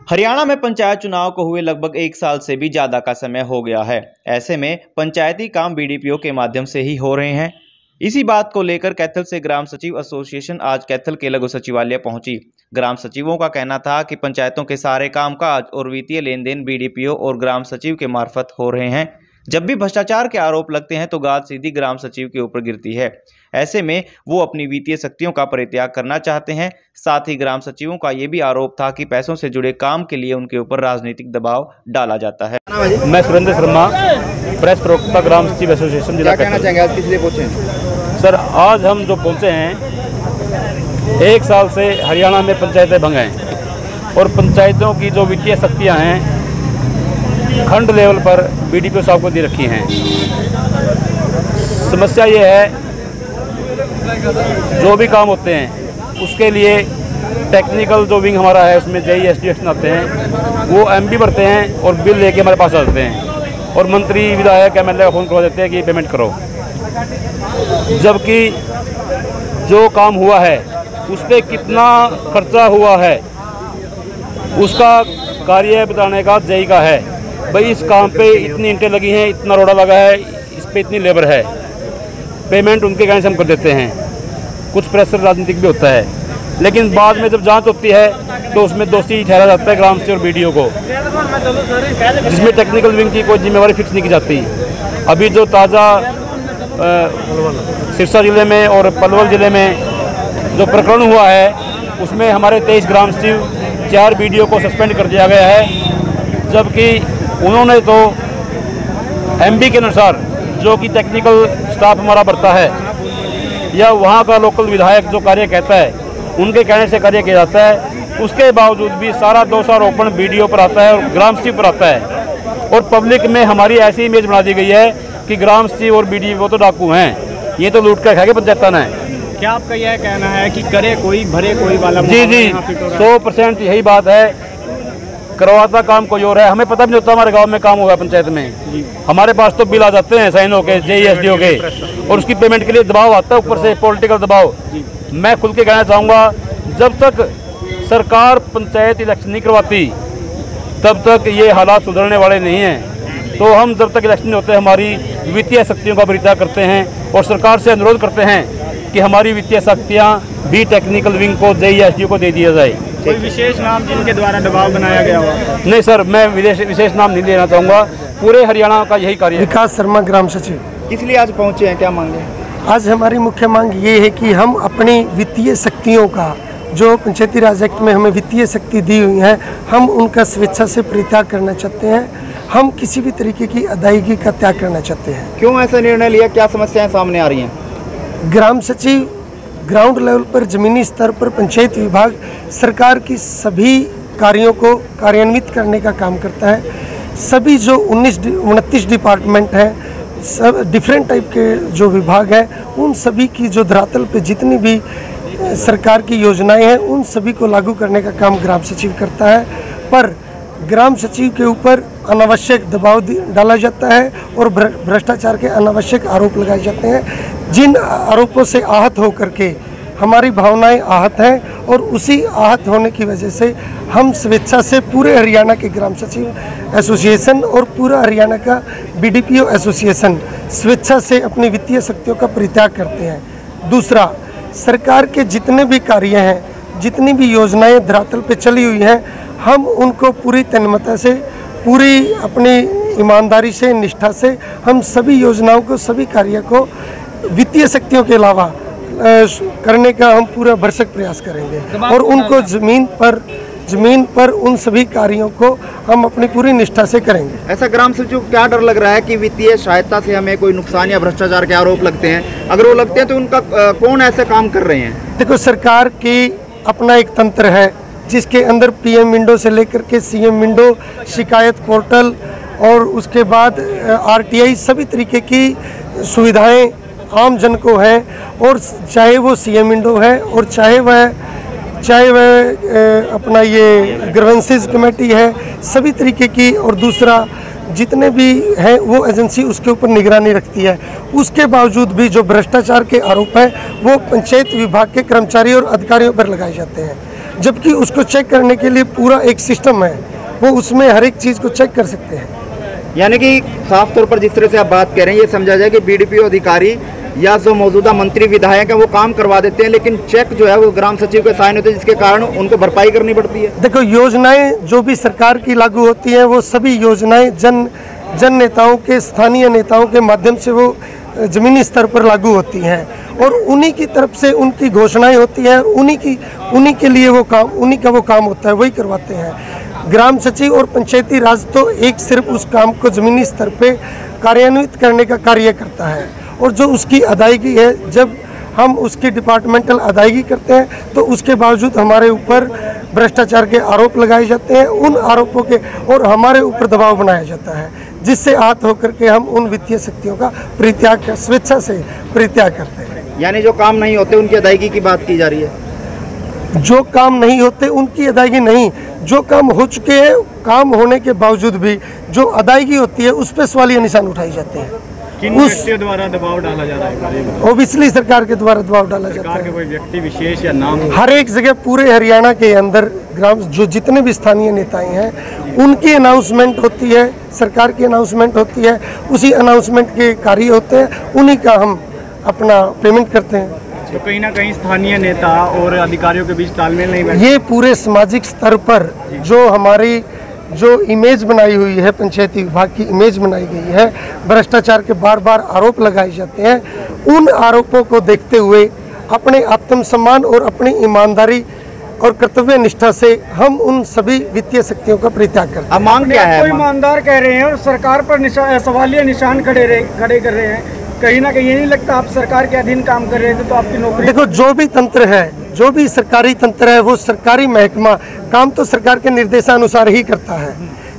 हरियाणा में पंचायत चुनाव को हुए लगभग 1 साल से भी ज्यादा का समय हो गया है। ऐसे में पंचायती काम बीडीपीओ के माध्यम से ही हो रहे हैं। इसी बात को लेकर कैथल से ग्राम सचिव एसोसिएशन आज कैथल के लघु सचिवालय पहुंची। ग्राम सचिवों का कहना था कि पंचायतों के सारे कामकाज और वित्तीय लेन देन बीडीपीओ और ग्राम सचिव के मार्फत हो रहे हैं। जब भी भ्रष्टाचार के आरोप लगते हैं तो गाज सीधी ग्राम सचिव के ऊपर गिरती है। ऐसे में वो अपनी वित्तीय शक्तियों का परित्याग करना चाहते हैं। साथ ही ग्राम सचिवों का ये भी आरोप था कि पैसों से जुड़े काम के लिए उनके ऊपर राजनीतिक दबाव डाला जाता है। मैं सुरेंद्र शर्मा, प्रेस प्रवक्ता ग्राम सचिव एसोसिएशन जिला। क्या कहना चाहेंगे, आज किस लिए पहुंचे? सर, आज हम जो पहुंचे हैं, 1 साल से हरियाणा में पंचायतें भंग हैं और पंचायतों की जो वित्तीय शक्तियां हैं खंड लेवल पर बीडीपीओ साहब को दे रखी हैं। समस्या ये है, जो भी काम होते हैं उसके लिए टेक्निकल जो विंग हमारा है उसमें जेई एसडीएक्शन आते हैं, वो एमबी भरते हैं और बिल लेके हमारे पास आ जाते हैं और मंत्री विधायक एमएलए का फ़ोन करवा देते हैं कि पेमेंट करो। जबकि जो काम हुआ है उस पर कितना खर्चा हुआ है उसका कार्य बताने का जेई का है। भाई, इस काम पे इतनी ईंटें लगी हैं, इतना रोड़ा लगा है, इस पे इतनी लेबर है, पेमेंट उनके कहने से हम कर देते हैं। कुछ प्रेशर राजनीतिक भी होता है, लेकिन बाद में जब जांच होती है तो उसमें दोषी ठहरा जाता है ग्राम सचिव और बीडीओ को, जिसमें टेक्निकल विंग की कोई जिम्मेवारी फिक्स नहीं की जाती। अभी जो ताज़ा सिरसा जिले में और पलवल जिले में जो प्रकरण हुआ है उसमें हमारे 23 ग्राम सचिव, 4 बीडीओ को सस्पेंड कर दिया गया है। जबकि उन्होंने तो एमबी के अनुसार, जो कि टेक्निकल स्टाफ हमारा भरता है या वहाँ का लोकल विधायक जो कार्य कहता है उनके कहने से कार्य किया जाता है, उसके बावजूद भी सारा दोषारोपण बीडीओ पर आता है और ग्राम सचिव पर आता है। और पब्लिक में हमारी ऐसी इमेज बना दी गई है कि ग्राम सचिव और बीडीओ तो डाकू हैं, ये तो लूट कर खाएंगे पंचायताना है। क्या आपका यह कहना है कि करे कोई भरे कोई वाला? जी, 100% यही बात है। करवाता काम कोई और है, हमें पता भी नहीं होता हमारे गांव में काम हुआ पंचायत में। हमारे पास तो बिल आ जाते हैं साइन होके जेईएसडीओ के, और उसकी पेमेंट के लिए दबाव आता है ऊपर से, पॉलिटिकल दबाव। मैं खुल के कहना चाहूँगा, जब तक सरकार पंचायत इलेक्शन नहीं करवाती तब तक ये हालात सुधरने वाले नहीं हैं। तो हम जब तक इलेक्शन नहीं होते हमारी वित्तीय शक्तियों का परित्याग करते हैं और सरकार से अनुरोध करते हैं कि हमारी वित्तीय शक्तियाँ भी टेक्निकल विंग को जेईएसडीओ को दे दिया जाए। कोई विशेष नाम जिनके द्वारा दबाव बनाया गया हुआ? नहीं सर, मैं विशेष नाम नहीं लेना चाहूँगा। पूरे हरियाणा का यही कार्य है। विकास शर्मा, ग्राम सचिव। किस लिए आज पहुँचे हैं, क्या मांगे? आज हमारी मुख्य मांग ये है कि हम अपनी वित्तीय शक्तियों का, जो पंचायती राज एक्ट में हमें वित्तीय शक्ति दी हुई है, हम उनका स्वेच्छा से परित्याग करना चाहते हैं। हम किसी भी तरीके की अदायगी का त्याग करना चाहते हैं। क्यों ऐसा निर्णय लिया, क्या समस्याएं सामने आ रही हैं? ग्राम सचिव ग्राउंड लेवल पर, जमीनी स्तर पर पंचायत विभाग सरकार की सभी कार्यों को कार्यान्वित करने का काम करता है। सभी जो 29 डिपार्टमेंट हैं, सब डिफरेंट टाइप के जो विभाग हैं, उन सभी की जो धरातल पे जितनी भी सरकार की योजनाएं हैं उन सभी को लागू करने का काम ग्राम सचिव करता है। पर ग्राम सचिव के ऊपर अनावश्यक दबाव डाला जाता है और भ्रष्टाचार के अनावश्यक आरोप लगाए जाते हैं, जिन आरोपों से आहत होकर के हमारी भावनाएं आहत हैं। और उसी आहत होने की वजह से हम स्वेच्छा से पूरे हरियाणा के ग्राम सचिव एसोसिएशन और पूरा हरियाणा का बीडीपीओ एसोसिएशन स्वेच्छा से अपनी वित्तीय शक्तियों का परित्याग करते हैं। दूसरा, सरकार के जितने भी कार्य हैं, जितनी भी योजनाएं धरातल पे चली हुई हैं, हम उनको पूरी तन्मयता से, पूरी अपनी ईमानदारी से, निष्ठा से हम सभी योजनाओं को, सभी कार्य को वित्तीय शक्तियों के अलावा करने का हम पूरा भरसक प्रयास करेंगे और उनको जमीन पर उन सभी कार्यों को हम अपनी पूरी निष्ठा से करेंगे। ऐसा ग्राम सचिव क्या डर लग रहा है कि वित्तीय सहायता से हमें कोई नुकसान या भ्रष्टाचार के आरोप लगते हैं? अगर वो लगते हैं तो उनका कौन ऐसे काम कर रहे हैं? देखो, सरकार की अपना एक तंत्र है जिसके अंदर पीएम विंडो से लेकर के सीएम विंडो, शिकायत पोर्टल और उसके बाद आरटीआई, सभी तरीके की सुविधाएं आम जन को है। और चाहे वो सीएम विंडो है और चाहे वह अपना ये ग्रीवेंसेस कमेटी है, सभी तरीके की, और दूसरा जितने भी हैं वो एजेंसी उसके ऊपर निगरानी रखती है। उसके बावजूद भी जो भ्रष्टाचार के आरोप हैं वो पंचायत विभाग के कर्मचारी और अधिकारियों पर लगाए जाते हैं। जबकि उसको चेक करने के लिए पूरा एक सिस्टम है, वो उसमें हर एक चीज़ को चेक कर सकते हैं। यानी कि साफ तौर पर जिस तरह से आप बात कह रहे हैं, ये समझा जाए कि बीडीपीओ अधिकारी या जो मौजूदा मंत्री विधायक हैं वो काम करवा देते हैं, लेकिन चेक जो है वो ग्राम सचिव के साइन होते हैं, जिसके कारण उनको भरपाई करनी पड़ती है। देखो, योजनाएं जो भी सरकार की लागू होती हैं, वो सभी योजनाएं जन नेताओं के, स्थानीय नेताओं के माध्यम से वो ज़मीनी स्तर पर लागू होती हैं और उन्हीं की तरफ से उनकी घोषणाएं होती हैं, उन्हीं के लिए वो काम, उन्हीं का वो काम होता है, वही करवाते हैं। ग्राम सचिव और पंचायती राज तो एक सिर्फ उस काम को ज़मीनी स्तर पे कार्यान्वित करने का कार्य करता है, और जो उसकी अदायगी है, जब हम उसकी डिपार्टमेंटल अदायगी करते हैं तो उसके बावजूद हमारे ऊपर भ्रष्टाचार के आरोप लगाए जाते हैं, उन आरोपों के और हमारे ऊपर दबाव बनाया जाता है, जिससे आहत होकर के हम उन वित्तीय शक्तियों का परित्याग, स्वेच्छा से परित्याग करते हैं। यानी जो काम नहीं होते उनकी अदायगी की बात की जा रही है। जो काम नहीं होते उनकी अदायगी नहीं, जो काम हो चुके हैं, काम होने के बावजूद भी जो अदायगी होती है उस पर सवालिया निशान उठाए जाते हैं। किन व्यक्तियों द्वारा दबाव डाला जा रहा है? ओबियसली सरकार के द्वारा दबाव डाला जाता है। कोई व्यक्ति विशेष या नाम? हर एक जगह पूरे हरियाणा के अंदर ग्राम जो जितने भी स्थानीय नेताएं हैं उनकी अनाउंसमेंट होती है, सरकार की अनाउंसमेंट होती है, उसी अनाउंसमेंट के कार्य होते हैं, उन्हीं का हम अपना पेमेंट करते हैं। तो कहीं ना कहीं स्थानीय नेता और अधिकारियों के बीच तालमेल नहीं बैठा? ये पूरे सामाजिक स्तर पर जो हमारी जो इमेज बनाई हुई है, पंचायती विभाग की इमेज बनाई गई है, भ्रष्टाचार के बार बार आरोप लगाए जाते हैं, उन आरोपों को देखते हुए अपने आत्मसम्मान और अपनी ईमानदारी और कर्तव्य निष्ठा से हम उन सभी वित्तीय शक्तियों का परित्याग करते हैं। अब मांग क्या है? कोई ईमानदार कह रहे हैं और सरकार पर सवालिया निशान खड़े कर रहे हैं। कहीं ना कहीं ये नहीं लगता आप सरकार के अधीन काम कर रहे थे तो आपकी नौकरी? देखो, जो भी तंत्र है, जो भी सरकारी तंत्र है, वो सरकारी महकमा काम तो सरकार के निर्देशानुसार ही करता है।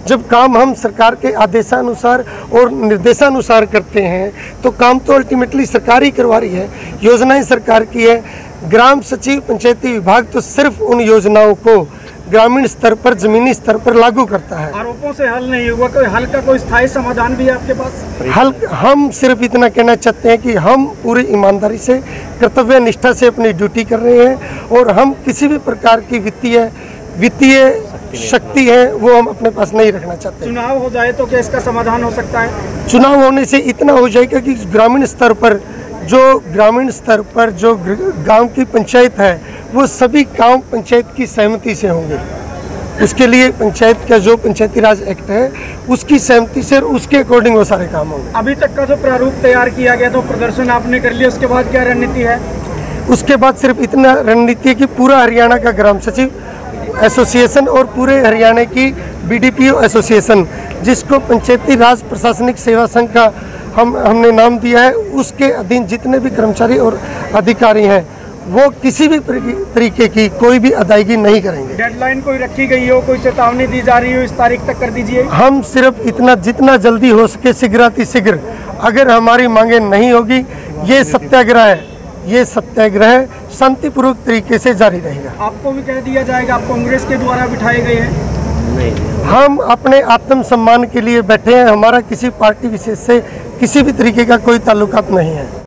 जब काम हम सरकार के आदेशानुसार और निर्देशानुसार करते हैं तो काम तो अल्टीमेटली सरकार ही करवा रही है, योजनाएं सरकार की है। ग्राम सचिव, पंचायती विभाग तो सिर्फ उन योजनाओं को ग्रामीण स्तर पर, जमीनी स्तर पर लागू करता है। आरोपों से हल नहीं हुआ, कोई हल का कोई स्थायी समाधान भी है आपके पास? हल हम सिर्फ इतना कहना चाहते हैं कि हम पूरी ईमानदारी से, कर्तव्य निष्ठा से अपनी ड्यूटी कर रहे हैं और हम किसी भी प्रकार की वित्तीय शक्ति है वो हम अपने पास नहीं रखना चाहते। चुनाव हो जाए तो क्या इसका समाधान हो सकता है? चुनाव होने से इतना हो जाएगा कि ग्रामीण स्तर पर जो गांव की पंचायत है वो सभी गांव पंचायत की सहमति से होंगे। उसके लिए पंचायत का जो पंचायती राज एक्ट है उसकी सहमति से और उसके अकॉर्डिंग वो सारे काम होंगे। अभी तक का जो प्रारूप तैयार किया गया तो प्रदर्शन आपने कर लिया, उसके बाद क्या रणनीति है? उसके बाद सिर्फ इतना रणनीति है कि पूरा हरियाणा का ग्राम सचिव एसोसिएशन और पूरे हरियाणा की बीडीपीओ एसोसिएशन, जिसको पंचायती राज प्रशासनिक सेवा संघ का हमने नाम दिया है, उसके अधीन जितने भी कर्मचारी और अधिकारी हैं वो किसी भी तरीके की कोई भी अदायगी नहीं करेंगे। डेडलाइन कोई रखी गई हो, कोई चेतावनी दी जा रही हो, इस तारीख तक कर दीजिए? हम सिर्फ इतना, जितना जल्दी हो सके शीघ्रातिशीघ्र, अगर हमारी मांगे नहीं होगी, ये सत्याग्रह शांतिपूर्वक तरीके से जारी रहेगा। आपको भी कह दिया जाएगा आप कांग्रेस के द्वारा बिठाए गए हैं? हम अपने आत्मसम्मान के लिए बैठे हैं, हमारा किसी पार्टी विशेष से किसी भी तरीके का कोई ताल्लुकात नहीं है।